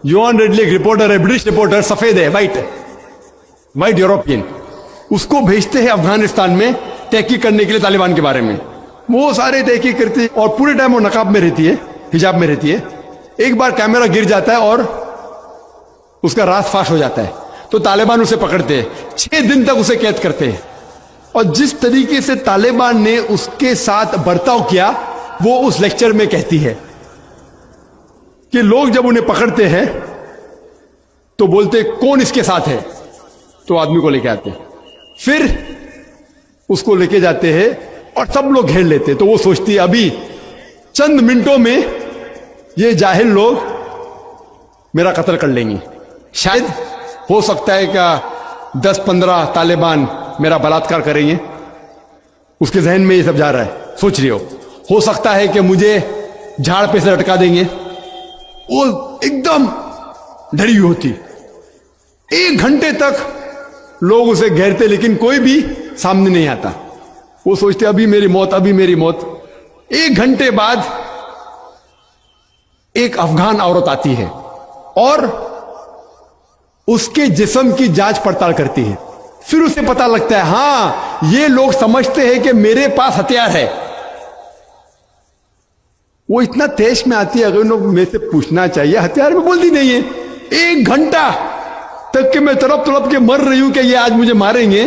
Yohan readily एक reporter है, British reporter, सफेद है, वाइट यूरोपियन, उसको भेजते हैं अफगानिस्तान में तहकीक करने के लिए तालिबान के बारे में। वो सारे तहकीक करते और पूरे टाइम वो नकाब में रहती है, हिजाब में रहती है। एक बार कैमरा गिर जाता है और उसका राज फाश हो जाता है, तो तालिबान उसे पकड़ते हैं, 6 दिन तक उसे कैद करते हैं। और जिस तरीके से तालिबान ने उसके साथ बर्ताव किया, वो उस लेक्चर में कहती है कि लोग जब उन्हें पकड़ते हैं तो बोलते कौन इसके साथ है, तो आदमी को लेके आते हैं, फिर उसको लेके जाते हैं और सब लोग घेर लेते हैं। तो वो सोचती है अभी चंद मिनटों में ये जाहिल लोग मेरा कत्ल कर लेंगे। शायद हो सकता है क्या 10-15 तालिबान मेरा बलात्कार करेंगे, उसके जहन में ये सब जा रहा है, सोच रही हो सकता है कि मुझे झाड़ पे से लटका देंगे। वो एकदम डरी हुई होती, 1 घंटे तक लोग उसे घेरते लेकिन कोई भी सामने नहीं आता। वो सोचते अभी मेरी मौत, अभी मेरी मौत। 1 घंटे बाद एक अफगान औरत आती है और उसके जिस्म की जांच पड़ताल करती है। फिर उसे पता लगता है हां ये लोग समझते हैं कि मेरे पास हथियार है। वो इतना तेज में आती है, अगर उन्होंने मेरे से पूछना चाहिए, हथियार में बोलती नहीं है। 1 घंटा तक के मैं तड़प तड़प के मर रही हूं कि ये आज मुझे मारेंगे।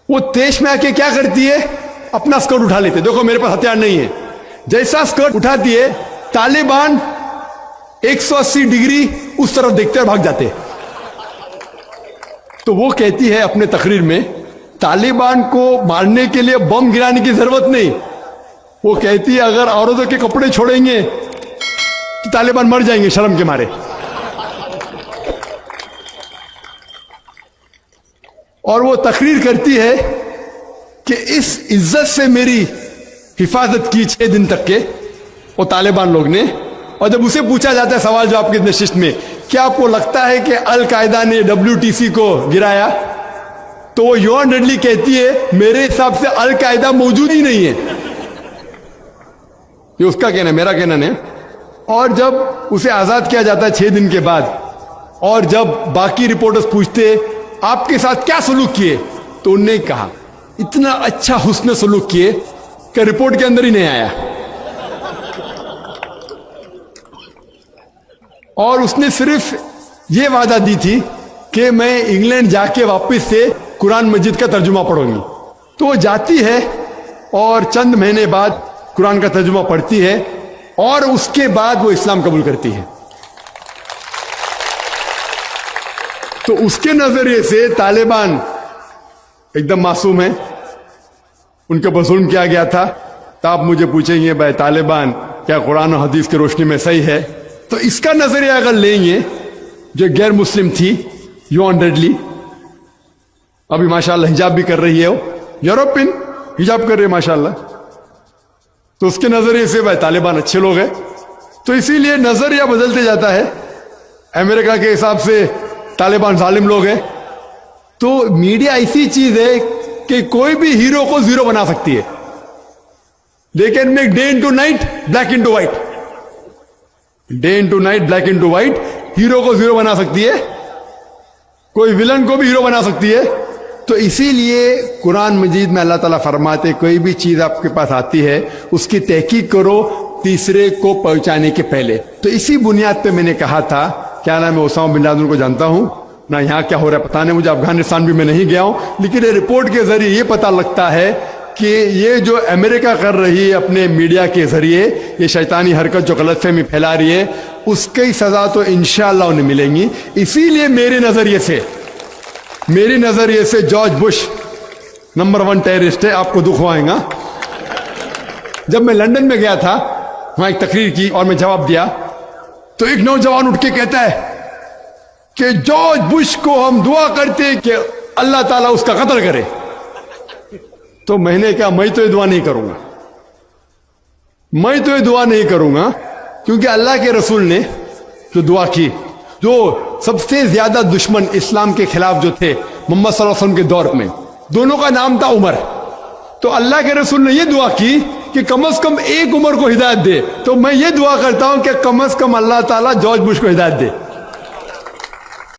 वो तेज में आके क्या करती है, अपना स्कर्ट उठा लेते, देखो मेरे पास हथियार नहीं है। जैसा स्कर्ट उठाती है, तालिबान 180 डिग्री उस तरफ देखते और भाग जाते। तो वो कहती है अपने तकरीर में, तालिबान को मारने के लिए बम गिराने की जरूरत नहीं। वो कहती है अगर औरतों के कपड़े छोड़ेंगे तो तालिबान मर जाएंगे शर्म के मारे। और वो तकरीर करती है कि इस इज्जत से मेरी हिफाजत की 6 दिन तक के वो तालिबान लोग ने। और जब उसे पूछा जाता है सवाल जवाब की नशिस्त में, क्या आपको लगता है कि अल कायदा ने WTC को गिराया, तो वो योहान रेडली कहती है मेरे हिसाब से अल कायदा मौजूद ही नहीं है। ये उसका कहना है, मेरा कहना नहीं। और जब उसे आजाद किया जाता है 6 दिन के बाद, और जब बाकी रिपोर्टर्स पूछते आपके साथ क्या सलूक किए, तो उनने कहा इतना अच्छा हुस्न सलूक किए कि रिपोर्ट के अंदर ही नहीं आया। और उसने सिर्फ ये वादा दी थी कि मैं इंग्लैंड जाके वापस से कुरान मजीद का तर्जुमा पढ़ूंगी। तो वो जाती है और चंद महीने बाद कुरान का तर्जुमा पढ़ती है और उसके बाद वो इस्लाम कबूल करती है। तो उसके नजरिए से तालिबान एकदम मासूम है, उनके ऊपर जुल्म किया गया था। तो आप मुझे पूछेंगे भाई तालिबान क्या कुरान और हदीस की रोशनी में सही है? तो इसका नजरिया अगर लेंगे, जो गैर मुस्लिम थी योहान रेडली, अभी माशाल्लाह हिजाब भी कर रही है, वो यूरोपियन हिजाब कर रही है माशाल्लाह, तो उसके नजरिए से भाई तालिबान अच्छे लोग हैं। तो इसीलिए नजरिया बदलते जाता है। अमेरिका के हिसाब से तालिबान जालिम लोग हैं। तो मीडिया ऐसी चीज है कि कोई भी हीरो को जीरो बना सकती है। They can make day into night, black into white, day into night, black into white. Hero को जीरो बना सकती है, कोई विलन को भी हीरो बना सकती है। तो इसीलिए कुरान मजीद में अल्लाह ताला फरमाते कोई भी चीज आपके पास आती है उसकी तहकीक करो तीसरे को पहुंचाने के पहले। तो इसी बुनियाद पे मैंने कहा था, क्या नाम है, ओसामा बिन लादेन को जानता हूं ना, यहाँ क्या हो रहा है पता नहीं मुझे, अफगानिस्तान भी मैं नहीं गया हूं, लेकिन ये रिपोर्ट के जरिए ये पता लगता है कि ये जो अमेरिका कर रही है अपने मीडिया के जरिए, ये शैतानी हरकत जो गलतफहमी फैला रही है, उसकी सजा तो इंशाअल्लाह उन्हें मिलेंगी। इसीलिए मेरे नजरिए से जॉर्ज बुश नंबर 1 टेररिस्ट है, आपको दुख होगा। जब मैं लंदन में गया था, वहां एक तकरीर की और मैं जवाब दिया, तो एक नौजवान उठ के कहता है कि जॉर्ज बुश को हम दुआ करते हैं कि अल्लाह ताला उसका कत्ल करे। तो मैंने कहा मैं तो ये दुआ नहीं करूंगा, मैं तो ये दुआ नहीं करूंगा, क्योंकि अल्लाह के रसूल ने जो दुआ की, जो सबसे ज्यादा दुश्मन इस्लाम के खिलाफ जो थे मोहम्मद सल्लल्लाहु अलैहि वसल्लम के दौर में, दोनों का नाम था उमर। तो अल्लाह के रसूल ने यह दुआ की कि कम से कम एक उमर को हिदायत दे। तो मैं ये दुआ करता हूं कि कम से कम अल्लाह ताला जॉर्ज बुश को हिदायत दे।